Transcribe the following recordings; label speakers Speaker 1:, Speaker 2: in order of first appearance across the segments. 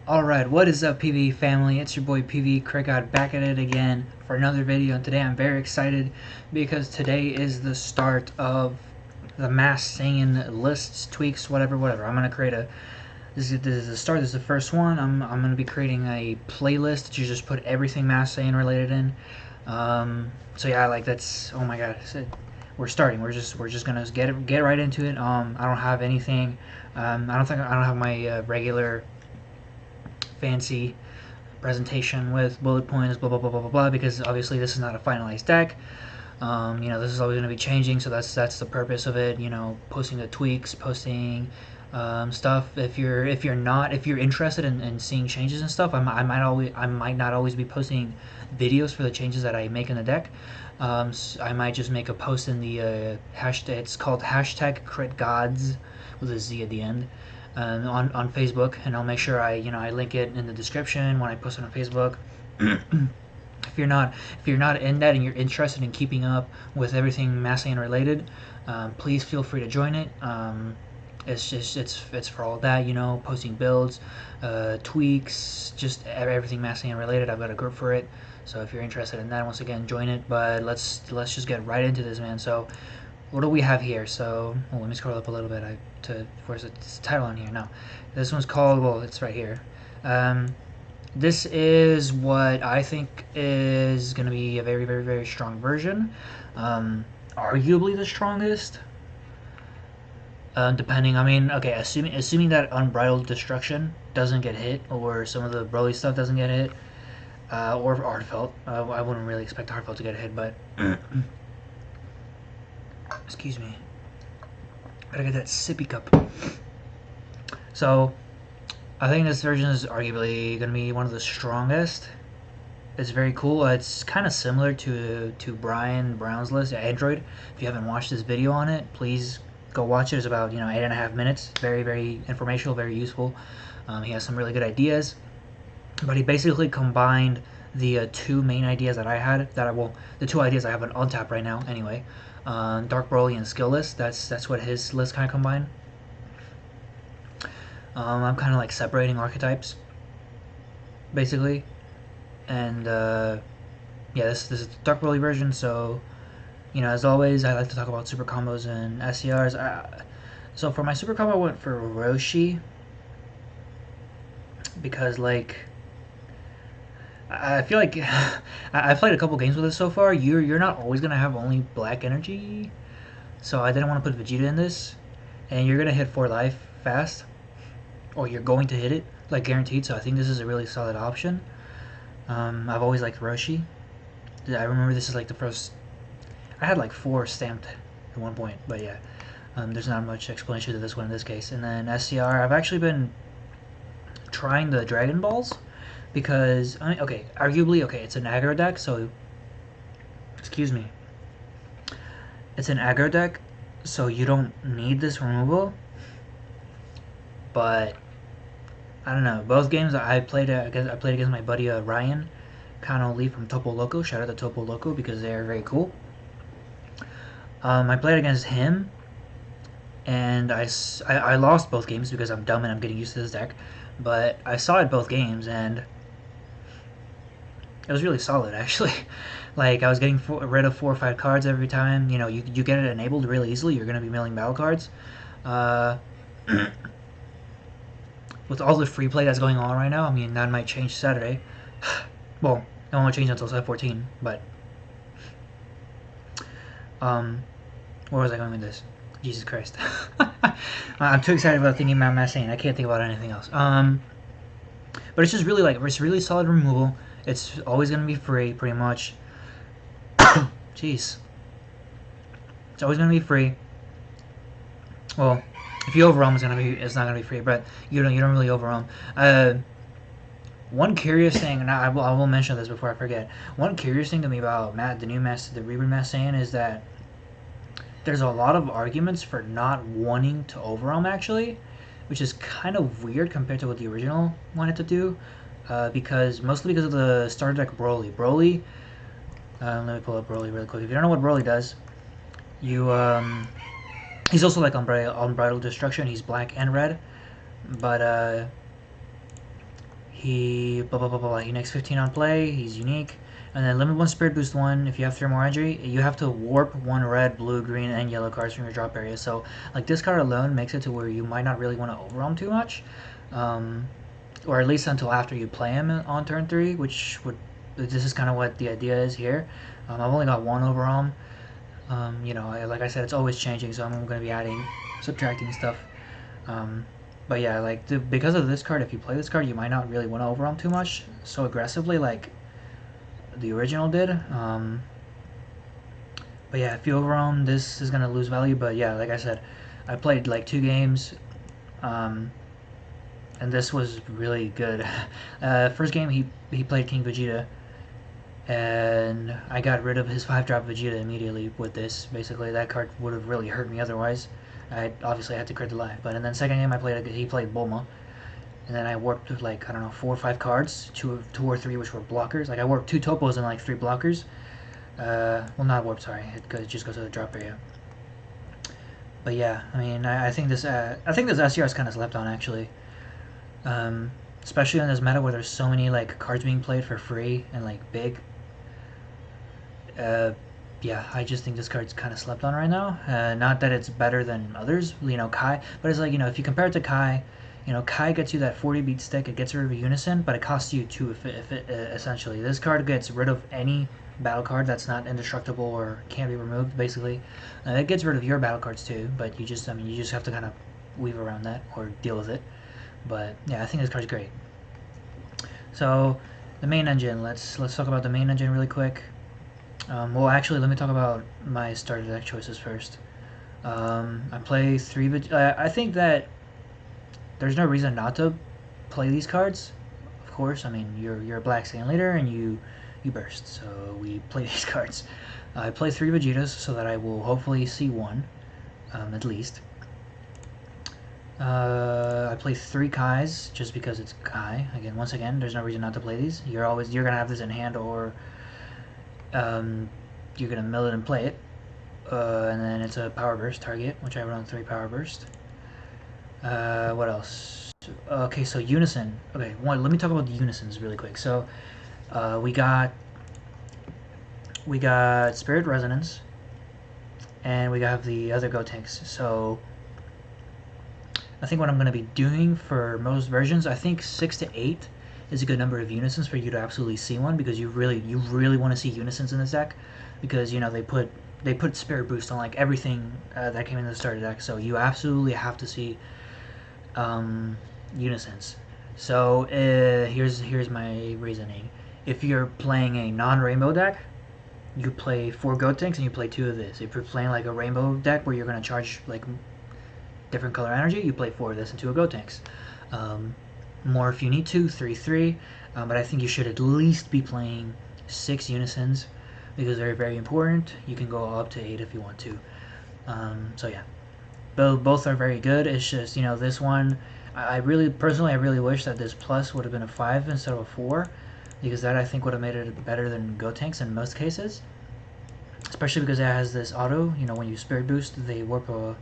Speaker 1: Alright, what is up PV family? It's your boy PV Critgod back at it again for another video, and today I'm very excited because today is the start of the Masked Saiyan lists, tweaks, whatever. I'm gonna create a this is the start, this is the first one. I'm gonna be creating a playlist that you just put everything Masked Saiyan related in. So yeah, like that's, oh my god, we're starting. We're just gonna get right into it. I don't have anything. I don't have my regular fancy presentation with bullet points, blah blah blah blah blah blah, because obviously this is not a finalized deck. This is always going to be changing, so that's the purpose of it. Posting the tweaks, posting stuff. If you're interested in seeing changes and stuff, I might not always be posting videos for the changes that I make in the deck. So I might just make a post in the hashtag. It's called hashtag Critgods with a Z at the end. On Facebook, and I'll make sure I link it in the description when I post it on Facebook. If you're not in that and you're interested in keeping up with everything Masked Saiyan related, please feel free to join it. It's for all that, posting builds, tweaks, just everything Masked Saiyan related. I've got a group for it, so if you're interested in that, once again, join it. But let's just get right into this, man. So what do we have here? So let me scroll up a little bit. Where's the title on here? No, this one's called, well, it's right here. This is what I think is going to be a very, very, very strong version. Arguably the strongest. Depending, okay, assuming that Unbridled Destruction doesn't get hit, or some of the Broly stuff doesn't get hit, or Heartfelt. I wouldn't really expect Heartfelt to get hit, but excuse me, gotta get that sippy cup. So I think this version is arguably gonna be one of the strongest. It's very cool. It's kind of similar to Brian Brown's list, Android. If you haven't watched this video on it, please go watch it. It's about 8.5 minutes. Very, very informational, very useful. He has some really good ideas, but he basically combined the two main ideas that I had. The two ideas I have on tap right now, anyway. Dark Broly and Skill List. That's what his list kind of combined. I'm kind of like separating archetypes, basically, and yeah, this is the Dark Broly version. So, as always, I like to talk about super combos and SCRs. So for my super combo, I went for Roshi because, like, I feel like I've played a couple games with this so far. You're not always gonna have only black energy, so I didn't want to put Vegeta in this. And you're gonna hit 4 life fast, or you're going to hit it, like, guaranteed. So I think this is a really solid option. I've always liked Roshi. I remember this is like the first. I had like 4 stamped at one point, but yeah, there's not much explanation to this one in this case. And then SCR, I've actually been trying the Dragon Balls. Because, arguably, it's an aggro deck, so, excuse me, it's an aggro deck, so you don't need this removal, but, I don't know, both games I played against my buddy Ryan, Kano Lee from Topo Loco. Shout out to Topo Loco, because they're very cool. I played against him, and I lost both games because I'm dumb and I'm getting used to this deck, but I saw it both games, and it was really solid, actually. Like, I was getting rid of 4 or 5 cards every time. You get it enabled really easily. You're going to be milling battle cards. With all the free play that's going on right now, that might change Saturday. Well, it won't change until 7/14, but where was I going with this? Jesus Christ. I'm too excited about thinking about Masked Saiyan. I can't think about anything else. But it's just really, it's really solid removal. It's always going to be free, pretty much. Jeez. It's always going to be free. Well, if you overwhelm, it's not going to be free, but you don't really overwhelm. One curious thing, and I will mention this before I forget. One curious thing to me about the Reboot Masked Saiyan is that there's a lot of arguments for not wanting to overwhelm, actually, which is kind of weird compared to what the original wanted to do. Mostly because of the starter deck Broly. Let me pull up Broly really quick. If you don't know what Broly does, he's also like Unbridled Destruction. He's black and red, but he blah blah blah blah. He makes 15 on play. He's unique. And then limit 1 Spirit Boost 1. If you have 3 more energy, you have to warp 1 red, blue, green, and yellow cards from your drop area. So like this card alone makes it to where you might not really want to overwhelm too much, or at least until after you play him on turn 3, which would, this is kind of what the idea is here. I've only got 1 overwhelm. You know, like I said, it's always changing, so I'm going to be adding, subtracting stuff. But yeah, like because of this card, if you play this card, you might not really want to overwhelm too much so aggressively like the original did. But yeah, if you overwhelm, this is gonna lose value. But yeah, like I said, I played like 2 games, and this was really good. First game he played King Vegeta, and I got rid of his 5-drop Vegeta immediately with this. Basically, that card would have really hurt me otherwise. I obviously had to crit the life. But in the second game he played Bulma. And then I warped like, I don't know, 4 or 5 cards, 2 or 3 which were blockers. Like I warped 2 topos and like 3 blockers. Well, not warped, sorry. It just goes to the drop area. But yeah, I mean, I think this SCR is kind of slept on actually. Especially in this meta where there's so many like cards being played for free and like big. Yeah, I just think this card's kind of slept on right now. Not that it's better than others, you know, Kai, but it's like, you know, if you compare it to Kai. You know, Kai gets you that 40 beat stick, it gets rid of Unison, but it costs you 2 if it essentially. This card gets rid of any battle card that's not indestructible or can't be removed, basically. It gets rid of your battle cards too, but you just, I mean, you just have to kind of weave around that or deal with it. But yeah, I think this card's great. So, the main engine, let's talk about the main engine really quick. Well, actually, let me talk about my starter deck choices first. I play 3, I think that there's no reason not to play these cards. Of course, I mean you're a Black Saiyan leader and you burst, so we play these cards. I play 3 Vegetas so that I will hopefully see 1, at least. I play 3 Kais just because it's Kai. Once again, there's no reason not to play these. You're gonna have this in hand, or you're gonna mill it and play it. And then it's a power burst target, which I run 3 power burst. What else? Okay, so Unison. Okay, let me talk about the Unisons really quick. So, we got Spirit Resonance, and we have the other Gotenks. So, I think what I'm going to be doing for most versions, I think 6 to 8 is a good number of Unisons for you to absolutely see one, because you really want to see Unisons in this deck, because you know they put Spirit Boost on like everything that came in the starter deck. So you absolutely have to see Unisons. So here's my reasoning. If you're playing a non-rainbow deck, you play 4 Gotenks and you play 2 of this. If you're playing like a rainbow deck where you're going to charge like different color energy, you play 4 of this and 2 of Gotenks. More if you need to, 3/3, but I think you should at least be playing 6 Unisons, because they're very important. You can go up to 8 if you want to. So yeah. Both are very good. It's just, you know, this one, I really wish that this plus would have been a 5 instead of a 4, because that I think would have made it better than Gotenks in most cases. Especially because it has this auto, you know, when you Spirit Boost, they warp a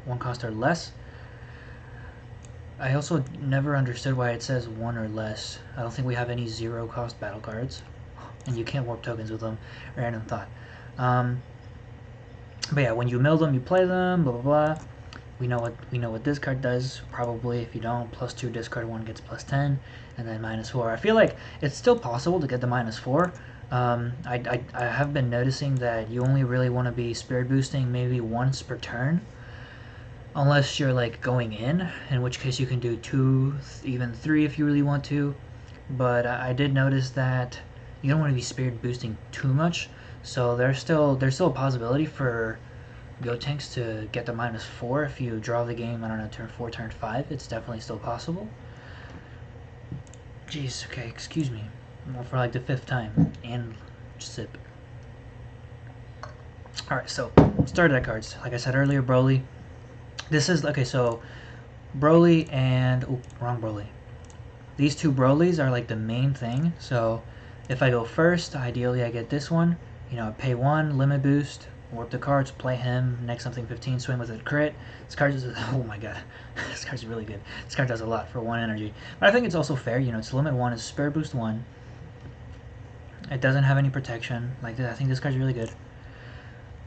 Speaker 1: 1 cost or less. I also never understood why it says 1 or less. I don't think we have any 0 cost battle cards, and you can't warp tokens with them. Random thought. But yeah, when you mill them, you play them, blah blah blah. We know what this card does, probably. If you don't, +2 discard 1 gets +10, and then -4. I feel like it's still possible to get the -4. I have been noticing that you only really want to be Spirit Boosting maybe once per turn, unless you're like going in which case you can do 2, even 3 if you really want to. But I did notice that you don't want to be Spirit Boosting too much. So there's still a possibility for Gotenks to get the -4 if you draw the game, I don't know, turn 4, turn 5. It's definitely still possible. Jeez, okay, excuse me. For like the 5th time. And sip. Alright, so, starter deck cards. Like I said earlier, Broly. This is, okay, so, Broly and, oh, wrong Broly. These 2 Brolys are like the main thing. So, if I go first, ideally I get this one. You know, pay 1, limit boost, warp the cards, play him, next something 15, swing with a crit. This card is, oh my god, this card's really good. This card does a lot for 1 energy. But I think it's also fair, you know, it's limit 1, it's Spirit Boost 1. It doesn't have any protection. Like, I think this card's really good.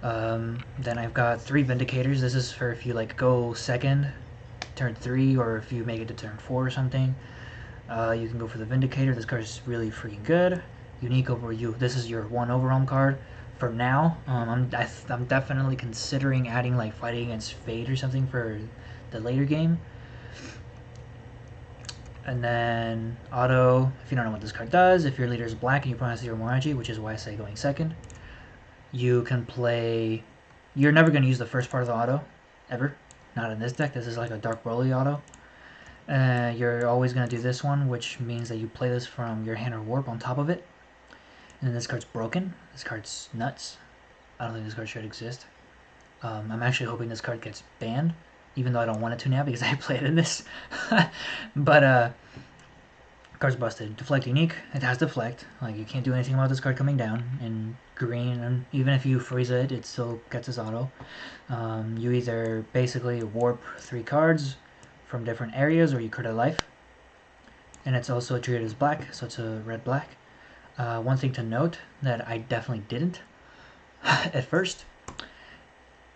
Speaker 1: Then I've got 3 Vindicators. This is for if you, like, go second, turn 3, or if you make it to turn 4 or something. You can go for the Vindicator. This card is really freaking good. Unique over you. This is your 1 Overwhelm card. For now, I'm definitely considering adding, like, Fighting Against Fate or something for the later game. And then auto, if you don't know what this card does, if your leader is black and you pronounce 0 more energy, which is why I say going second, you can play... You're never going to use the first part of the auto, ever. Not in this deck. This is like a Dark Broly auto. You're always going to do this one, which means that you play this from your hand or warp on top of it. And then this card's broken. This card's nuts. I don't think this card should exist. I'm actually hoping this card gets banned, even though I don't want it to now because I played in this. But, card's busted. Deflect unique. It has deflect. Like, you can't do anything about this card coming down in green, and even if you freeze it, it still gets its auto. You either basically warp 3 cards from different areas, or you crit a life. And it's also treated as black, so it's a red-black. One thing to note that I definitely didn't at first.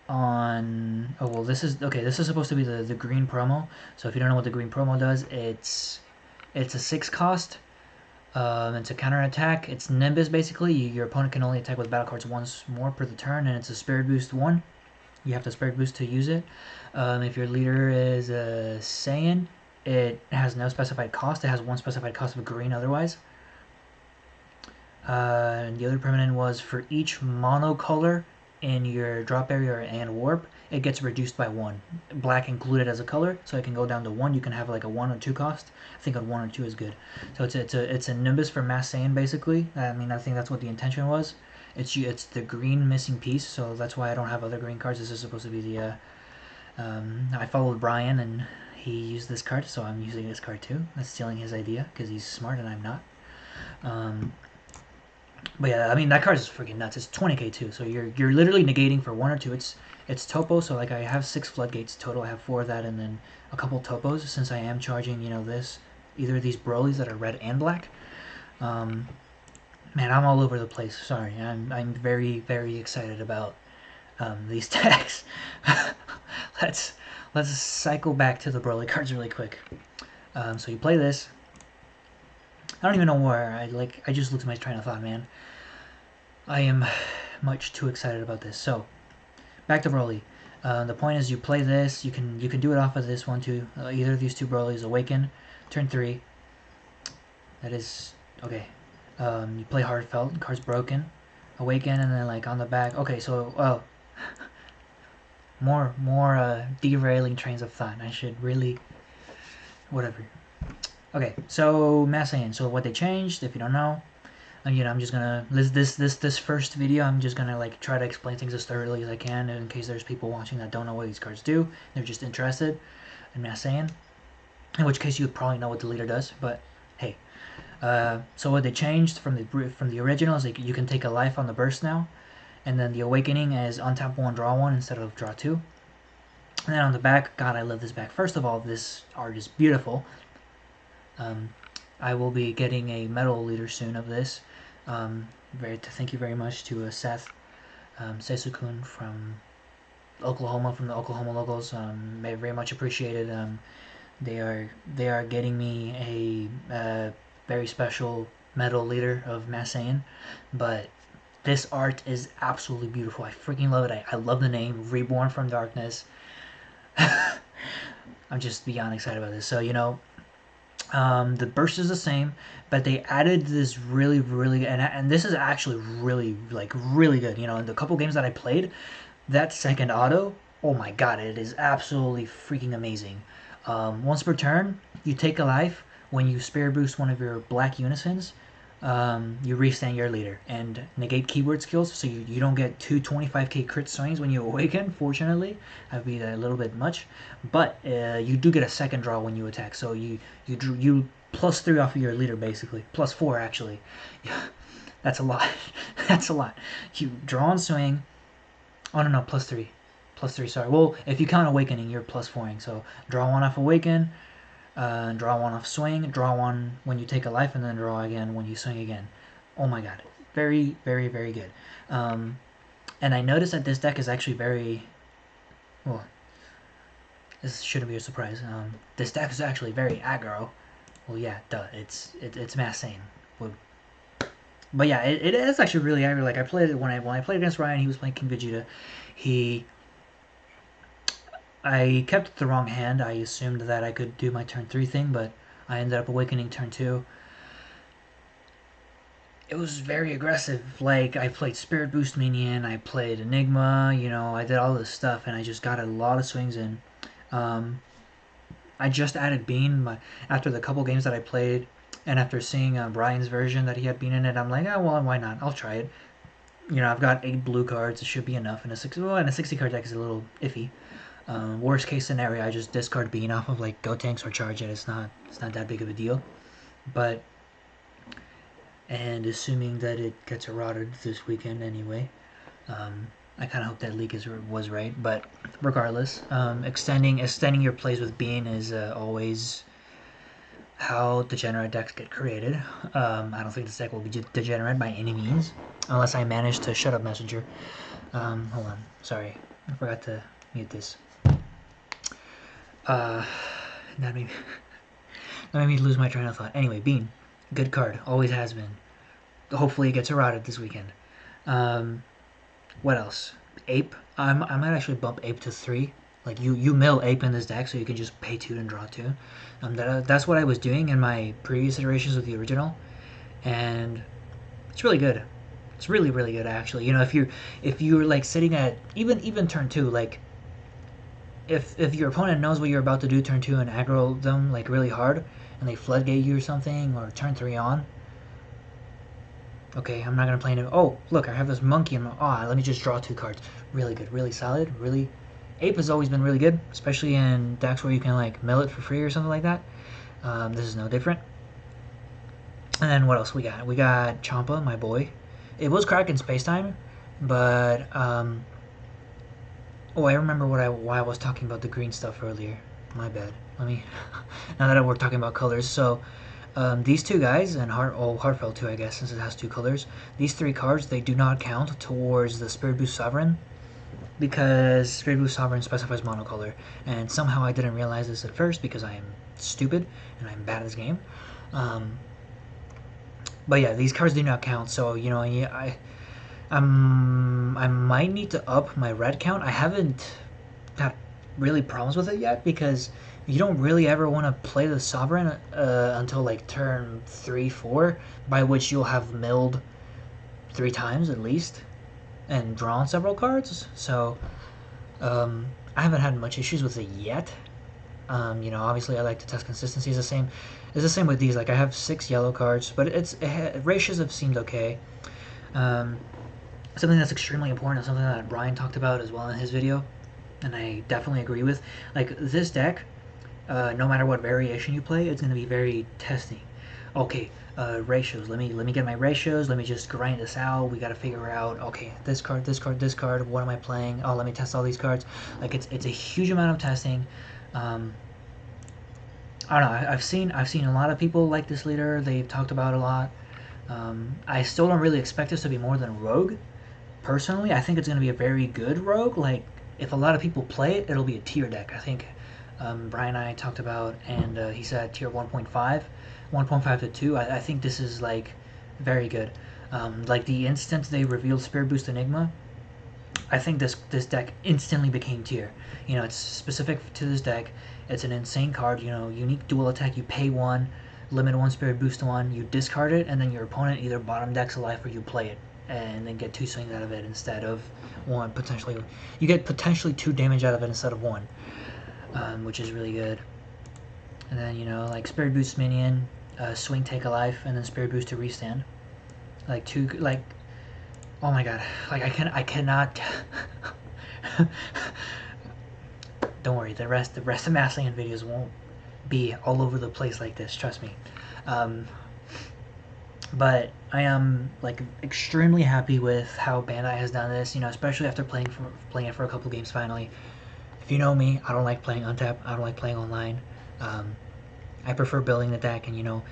Speaker 1: Oh well, this is supposed to be the green promo. So if you don't know what the green promo does, it's a 6 cost. It's a counter attack. It's Nimbus basically. Your opponent can only attack with battle cards once more per the turn, and it's a Spirit Boost 1. You have to Spirit Boost to use it. If your leader is a Saiyan, it has no specified cost. It has 1 specified cost of green otherwise. And the other permanent was for each monocolor in your drop area and warp, it gets reduced by 1. Black included as a color, so it can go down to 1. You can have like a 1 or 2 cost. I think a 1 or 2 is good. So it's a Nimbus for Masked Saiyan basically. I mean, I think that's what the intention was. It's the green missing piece, so that's why I don't have other green cards. This is supposed to be the I followed Brian and he used this card, so I'm using this card too. I'm stealing his idea because he's smart and I'm not. But yeah, I mean, that card is freaking nuts. It's 20k too, so you're literally negating for 1 or 2. It's topo, so like I have 6 floodgates total. I have 4 of that, and then a couple topos since I am charging, you know, either of these Brolys that are red and black. Man, I'm all over the place. Sorry, I'm very, very excited about these decks. Let's cycle back to the Broly cards really quick. So you play this. I don't even know where I just looked at my train of thought, man. I am much too excited about this. So back to Broly. The point is, you play this. You can do it off of this one too. Either of these 2 Brolys. Awaken, turn 3. That is okay. You play Heartfelt. Card's broken. Awaken, and then like on the back. Okay, so more derailing trains of thought. I should really whatever. Okay, so Masked Saiyan. So what they changed, if you don't know, you know, I'm just gonna this first video. I'm just gonna like try to explain things as thoroughly as I can, in case there's people watching that don't know what these cards do. They're just interested in Masked Saiyan. In which case, you would probably know what the leader does. But hey, so what they changed from the original is like you can take a life on the burst now, and then the awakening is untap 1, draw 1 instead of draw 2. And then on the back, God, I love this back. First of all, this art is beautiful. I will be getting a metal leader soon of this. Thank you very much to Seth Sesukun from Oklahoma, from the Oklahoma locals. Very much appreciated. They are getting me a very special metal leader of Masked Saiyan, but this art is absolutely beautiful. I freaking love it. I love the name, Reborn from Darkness. I'm just beyond excited about this. So, you know, the burst is the same, but they added this really, and this is actually really good. You know, in the couple games that I played, that second auto, oh my god, it is absolutely freaking amazing. Once per turn, you take a life. When you Spirit Boost one of your black unisons, you restand your leader and negate keyword skills, so you don't get 2 25k crit swings when you awaken. Fortunately, that'd be a little bit much, but you do get a second draw when you attack, so you +3 off of your leader, basically +4 actually. That's a lot. That's a lot. You draw and swing, Oh, no, plus 3. Plus 3, sorry. Well, if you count Awakening, you're plus 4ing. So draw 1 off Awaken, draw 1 off Swing, draw 1 when you take a life, and then draw again when you swing again. Oh my god. Very, very, very good. And I noticed that this deck is actually very... Well, this shouldn't be a surprise. This deck is actually very aggro. Well, yeah, duh. It's Masked Saiyan. But yeah, it is actually really aggro. Like I played it when I played against Ryan. He was playing King Vegeta. I kept the wrong hand. I assumed that I could do my turn 3 thing, but I ended up awakening turn 2. It was very aggressive. Like I played Spirit Boost Minion. I played Enigma. You know, I did all this stuff, and I just got a lot of swings in. I just added Bean after the couple games that I played, and after seeing Brian's version that he had Bean in it, I'm like, oh well, why not? I'll try it. You know, I've got 8 blue cards. It should be enough. And a 60 card deck is a little iffy. Worst case scenario, I just discard Bean off of like Go Tanks or Charge it. It's not that big of a deal. But and assuming that it gets eroded this weekend anyway, I kind of hope that leak was right. But regardless, extending your plays with Bean is always how degenerate decks get created. I don't think this deck will be degenerate by any means, unless I manage to shut up Messenger. Hold on, sorry, I forgot to mute this. That made me lose my train of thought. Anyway, Bean, good card, always has been. Hopefully it gets eroded this weekend. What else? Ape. I might actually bump Ape to 3. Like you mill Ape in this deck, so you can just pay 2 and draw 2. That's what I was doing in my previous iterations of the original, and it's really good. It's really really good actually. You know, if you're like sitting at even turn 2, like if your opponent knows what you're about to do turn 2 and aggro them like really hard, and they floodgate you or something, or turn 3 on. Okay, I'm not gonna play him. Oh, look, I have this monkey. Let me just draw 2 cards. Really good, really solid, really. Ape has always been really good, especially in decks where you can like mill it for free or something like that. This is no different. And then what else we got? We got Champa, my boy. It was Kraken Space Time, but oh, I remember why I was talking about the green stuff earlier. My bad. Let me. Now that we're talking about colors, so. These 2 guys, and Heartfelt too, I guess, since it has 2 colors. These 3 cards, they do not count towards the Spirit Boost Sovereign, because Spirit Boost Sovereign specifies monocolor, and somehow I didn't realize this at first because I am stupid and I'm bad at this game. But yeah, these cards do not count, so you know, I might need to up my red count. I haven't had really problems with it yet because you don't really ever want to play the Sovereign until like turn 3-4, by which you'll have milled 3 times at least and drawn several cards. So I haven't had much issues with it yet. You know, obviously I like to test consistency. It's the same with these. Like I have 6 yellow cards, but ratios have seemed okay. Something that's extremely important is something that Brian talked about as well in his video, and I definitely agree with. Like this deck, no matter what variation you play, it's going to be very testing. Okay, ratios. Let me get my ratios. Let me just grind this out. We got to figure out. Okay, this card, this card, this card. What am I playing? Oh, let me test all these cards. Like it's a huge amount of testing. I don't know. I've seen a lot of people like this leader. They've talked about it a lot. I still don't really expect this to be more than Rogue. Personally, I think it's going to be a very good Rogue. Like if a lot of people play it, it'll be a tier deck. I think. Brian and I talked about, and he said tier 1.5, 1.5 to 2. I think this is like very good. Like the instant they revealed Spirit Boost Enigma, I think this deck instantly became tier. You know, it's specific to this deck. It's an insane card. You know, unique dual attack. You pay 1, limit 1, Spirit Boost 1. You discard it, and then your opponent either bottom decks a life or you play it, and then get 2 swings out of it instead of 1 potentially. You get potentially 2 damage out of it instead of 1. Which is really good. And then, you know, like Spirit Boost Minion, swing, take a life, and then Spirit Boost to restand. Like 2, like, oh my god, like I cannot. Don't worry, the rest of Masked Saiyan videos won't be all over the place like this. Trust me. But I am like extremely happy with how Bandai has done this. You know, especially after playing it for a couple games finally. If you know me, I don't like playing untap. I don't like playing online. Um, I prefer building the deck, and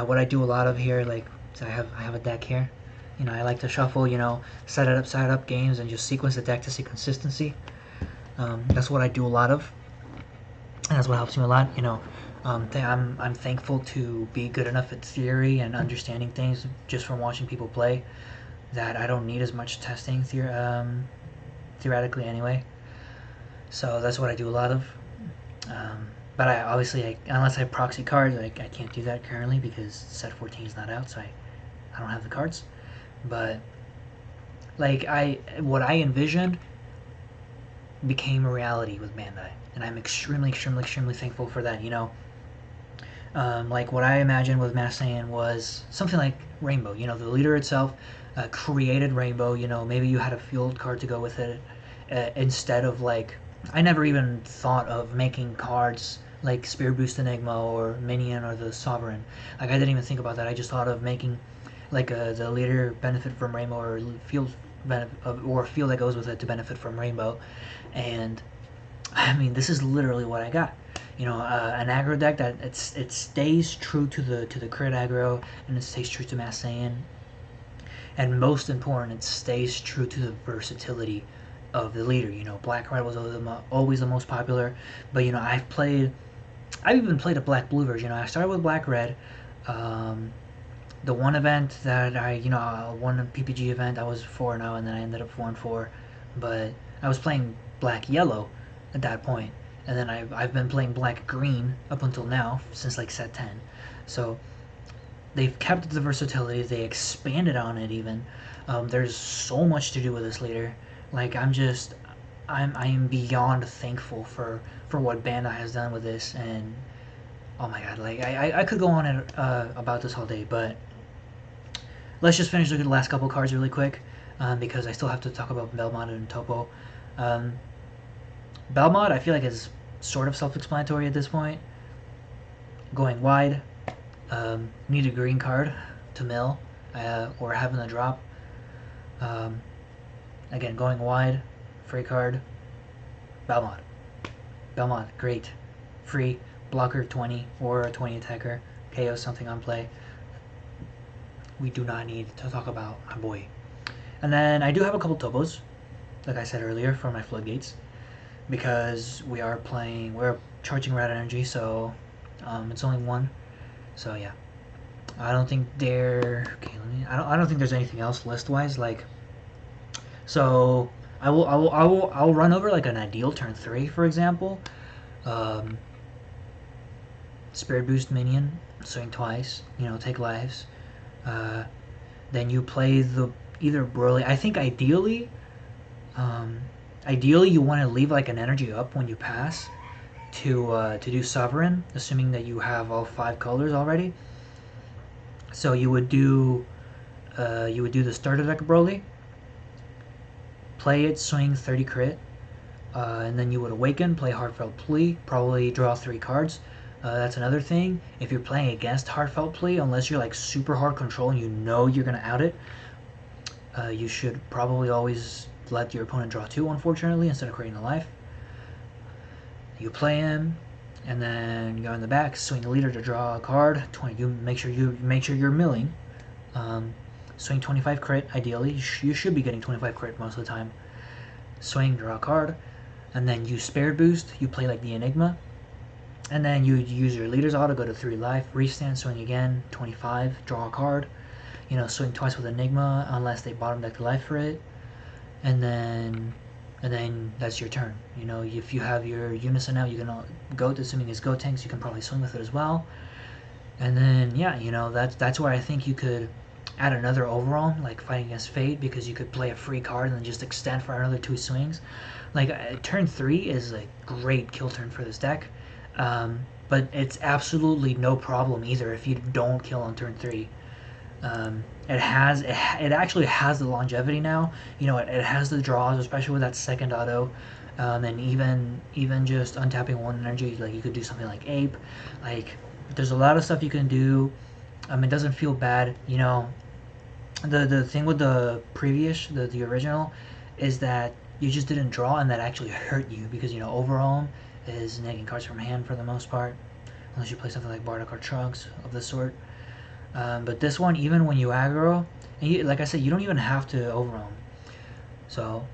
Speaker 1: what I do a lot of here, like so I have a deck here. I like to shuffle, set up games, and just sequence the deck to see consistency. That's what I do a lot of, and that's what helps me a lot. I'm thankful to be good enough at theory and understanding things just from watching people play that I don't need as much testing theoretically anyway. So that's what I do a lot of. But I obviously, unless I have proxy cards, I can't do that currently because set 14 is not out, so I don't have the cards. But like what I envisioned became a reality with Bandai, and I'm extremely, extremely, extremely thankful for that. Like what I imagined with Masked Saiyan was something like Rainbow. The leader itself created Rainbow. Maybe you had a field card to go with it instead of like I never even thought of making cards like Spirit Boost Enigma or Minion or the Sovereign. Like I didn't even think about that. I just thought of making like the leader benefit from Rainbow or field or field that goes with it to benefit from Rainbow. And I mean, this is literally what I got. An aggro deck that it stays true to the crit aggro, and it stays true to Masked Saiyan, and most important, it stays true to the versatility of the leader. Black Red was always the most popular, but I've even played a Black Blue version. I started with Black Red. The one event that one PPG event I was 4-0, and then I ended up 4-4, but I was playing Black Yellow at that point, and then I've been playing Black Green up until now since like set 10. So they've kept the versatility. They expanded on it even. There's so much to do with this leader. Like I am beyond thankful for what Bandai has done with this, and oh my god, like I could go on about this all day, but let's just finish looking at the last couple cards really quick, because I still have to talk about Belmont and Topo. Belmont, I feel like is sort of self-explanatory at this point. Going wide, need a green card to mill, or having a drop. Again, going wide, free card, Belmont. Belmont, great. Free, blocker 20 or a 20 attacker, KO something on play. We do not need to talk about my boy. And then I do have a couple topos, like I said earlier, for my floodgates, because we're charging red energy, so it's only one. So yeah, I don't think I don't think there's anything else list wise. Like, so I'll run over like an ideal turn 3, for example. Spirit Boost Minion, swing twice, take lives. Then you play either Broly. I think ideally you want to leave like an energy up when you pass to do Sovereign, assuming that you have all 5 colors already. So you would do the starter deck Broly, play it, swing 30 crit, and then you would awaken, play Heartfelt Plea, probably draw 3 cards. That's another thing. If you're playing against Heartfelt Plea, unless you're like super hard control and you're gonna out it, you should probably always let your opponent draw 2, unfortunately, instead of creating a life. You play him, and then go in the back, swing the leader to draw a card. 20. You make sure you're milling. Swing 25 crit. Ideally, you should be getting 25 crit most of the time. Swing, draw a card, and then you Spirit Boost. You play like the Enigma, and then you use your leader's auto, go to 3 life, restand, swing again, 25, draw a card. Swing twice with Enigma unless they bottom deck the life for it, and then that's your turn. If you have your Unison out, you can Goat, assuming it's Goat tanks, you can probably swing with it as well. And then yeah, that's where I think you could add another overall, like fighting against Fate, because you could play a free card and then just extend for another 2 swings. Like turn 3 is a great kill turn for this deck, but it's absolutely no problem either if you don't kill on turn 3. It actually has the longevity now. It has the draws, especially with that second auto, and even just untapping 1 energy. Like you could do something like Ape. Like there's a lot of stuff you can do It doesn't feel bad. You know, the thing with the previous, the original, is that you just didn't draw, and that actually hurt you because overall is negating cards from hand for the most part, unless you play something like Bardock or Trunks of the sort. But this one, even when you aggro, and like I said, you don't even have to overwhelm. So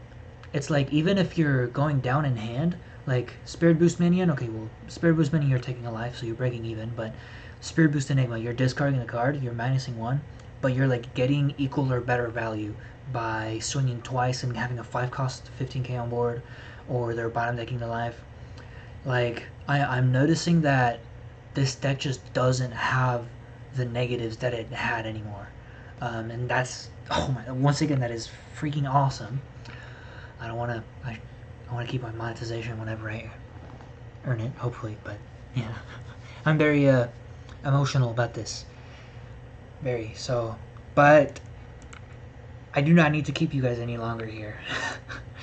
Speaker 1: it's like even if you're going down in hand, like Spirit Boost Minion, okay, well, Spirit Boost Minion, you're taking a life, so you're breaking even, but Spirit Boost Enigma, you're discarding the card, you're minusing one, but you're like getting equal or better value by swinging twice and having a 5 cost 15k on board, or they're bottom decking the life. Like, I'm noticing that this deck just doesn't have the negatives that it had anymore. And that's, oh my, once again, that is freaking awesome. I don't want to, I want to keep my monetization whenever I earn it, hopefully, but yeah. I'm very emotional about this. Very, so, but I do not need to keep you guys any longer here.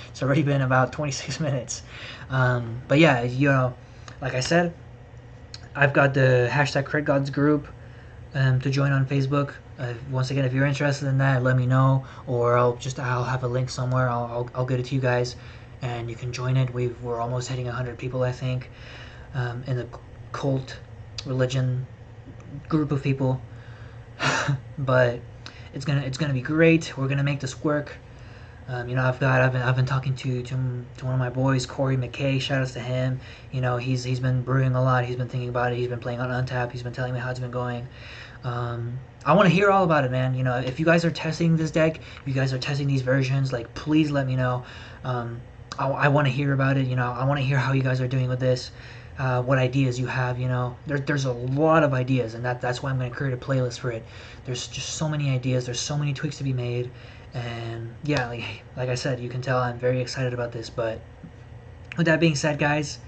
Speaker 1: It's already been about 26 minutes. But yeah, like I said, I've got the hashtag Critgods group to join on Facebook. Once again, if you're interested in that, let me know, or I'll have a link somewhere. I'll get it to you guys, and you can join it. We're almost hitting 100 people, I think, in the cult religion group of people. But it's gonna be great. We're gonna make this work. I've been talking to one of my boys, Corey McKay. Shout outs to him. He's been brewing a lot. He's been thinking about it. He's been playing on Untap. He's been telling me how it's been going. I want to hear all about it, man. If you guys are testing this deck, if you guys are testing these versions, like, please let me know. I want to hear about it. I want to hear how you guys are doing with this. What ideas you have. There's a lot of ideas, and that's why I'm going to create a playlist for it. There's just so many ideas. There's so many tweaks to be made. And yeah, like I said, you can tell I'm very excited about this. But with that being said, guys,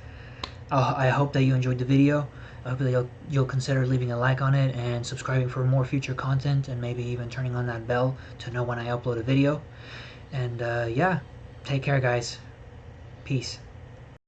Speaker 1: I hope that you enjoyed the video. I hope that you'll consider leaving a like on it and subscribing for more future content, and maybe even turning on that bell to know when I upload a video. And yeah, take care, guys. Peace.